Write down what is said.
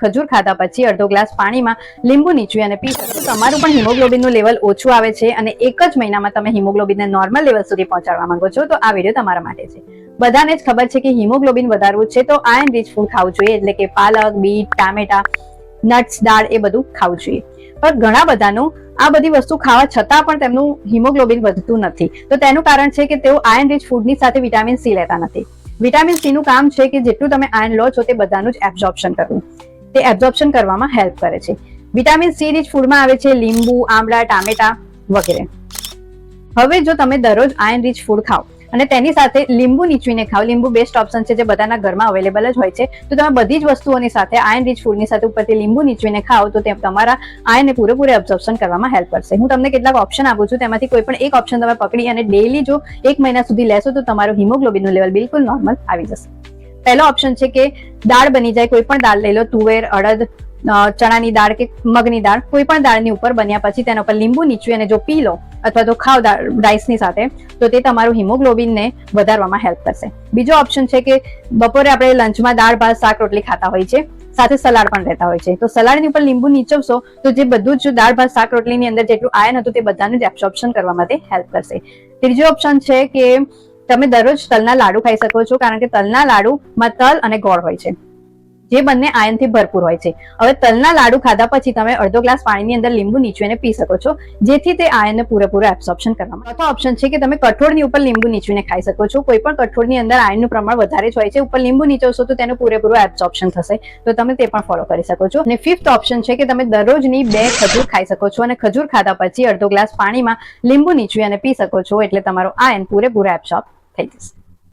ખજૂર ખાધા પછી અડધો ગ્લાસ પાણીમાં લીંબુ નીચવી અને પી શકો. તમારું પણ હિમોગ્લોબિનનું લેવલ ઓછું આવે છે અને એક જ મહિનામાં તમે હિમોગ્લોબિનને નોર્મલ લેવલ સુધી પહોંચાડવા માંગો છો તો આ વિડીયો તમારા માટે છે. બધાને જ ખબર છે કે હિમોગ્લોબિન વધારવું છે તો આયર્ન રીચ ફૂડ ખાવું જોઈએ, એટલે કે પાલક, બીટ, ટામેટા, નટ્સ, દાળ એ બધું ખાવું જોઈએ. પણ ઘણા બધાનું આ બધી વસ્તુ ખાવા છતાં પણ તેમનું હિમોગ્લોબિન વધતું નથી. તો તેનું કારણ છે કે તેઓ આયર્ન રીચ ફૂડની સાથે વિટામિન સી લેતા નથી. વિટામિન સી નું કામ છે કે જેટલું તમે આયર્ન લો છો તે બધાનું જ એબ્ઝોર્પ્શન કરવું. તે એબ્ઝોર્પ્શન કરવામાં હેલ્પ કરે છે. વિટામિન સી રીચ ફૂડમાં આવે છે લીંબુ, આમળા, ટામેટા વગેરે. હવે જો તમે દરરોજ આયર્ન રીચ ફૂડ ખાઓ અને તેની સાથે લીંબુ નીચવીને ખાઓ, લીંબુ બેસ્ટ ઓપ્શન છે જે બધાના ઘરમાં અવેલેબલ જ હોય છે, તો તમે બધી જ વસ્તુઓની સાથે આયર્ન રીચ ફૂડની સાથે ઉપરથી લીંબુ નીચવીને ખાઓ તો તે તમારા આયર્નને પૂરેપૂરે એબ્ઝોર્પ્શન કરવામાં હેલ્પ કરશે. હું તમને કેટલાક ઓપ્શન આપું છું, તેમાંથી કોઈ પણ એક ઓપ્શન તમે પકડી અને ડેઈલી જો 1 મહિના સુધી લેશો તો તમારું હિમોગ્લોબિનનું લેવલ બિલકુલ નોર્મલ આવી જશે. પહેલો ઓપ્શન છે કે દાળ બની જાય, કોઈ પણ દાળ લઈ લો, તુવેર, અડદ, ચણાની દાળ કે મગની દાળ, કોઈ પણ દાળની ઉપર બન્યા પછી તેના ઉપર લીંબુ નીચવી અને જો પી લો અથવા તો ખાવ રાઈસની સાથે તો તે તમારું હિમોગ્લોબિનને વધારવામાં હેલ્પ કરશે. બીજો ઓપ્શન છે કે બપોરે આપણે લંચમાં દાળ, ભાત, શાક, રોટલી ખાતા હોય છે, સાથે સલાડ પણ રહેતા હોય છે, તો સલાડની ઉપર લીંબુ નીચવશો તો જે બધું જ દાળ, ભાત, શાક, રોટલીની અંદર જેટલું આયર્ન હતું તે બધાનું જ એબ્સોર્પ્શન કરવા માટે હેલ્પ કરશે. ત્રીજો ઓપ્શન છે કે તમે દરરોજ તલના લાડુ ખાઈ શકો છો, કારણ કે તલના લાડુમાં તલ અને ગોળ હોય છે જે બંને આયર્નથી ભરપૂર હોય છે. હવે તલના લાડુ ખાધા પછી તમે અડધો ગ્લાસ પાણીની અંદર લીંબુ નીચવીને પી શકો છો, જેથી તે આયર્નને પૂરેપૂરું એબ્સોર્પ્શન કરવામાં. ચોથો ઓપ્શન છે કે તમે કઠોળની ઉપર લીંબુ નીચવીને ખાઈ શકો છો. કોઈ પણ કઠોળની અંદર આયર્નનું પ્રમાણ વધારે જ હોય છે, ઉપર લીંબુ નીચવશો તો તેનું પૂરેપૂરું એબ્સોર્પ્શન થશે, તો તમે તે પણ ફોલો કરી શકો છો. અને ફિફ્થ ઓપ્શન છે કે તમે દરરોજની 2 ખજૂર ખાઈ શકો છો અને ખજૂર ખાધા પછી અડધો ગ્લાસ પાણીમાં લીંબુ નીચવી અને પી શકો છો, એટલે તમારો આયર્ન પૂરેપૂરો એબ્સોર્બ થઈ જશે.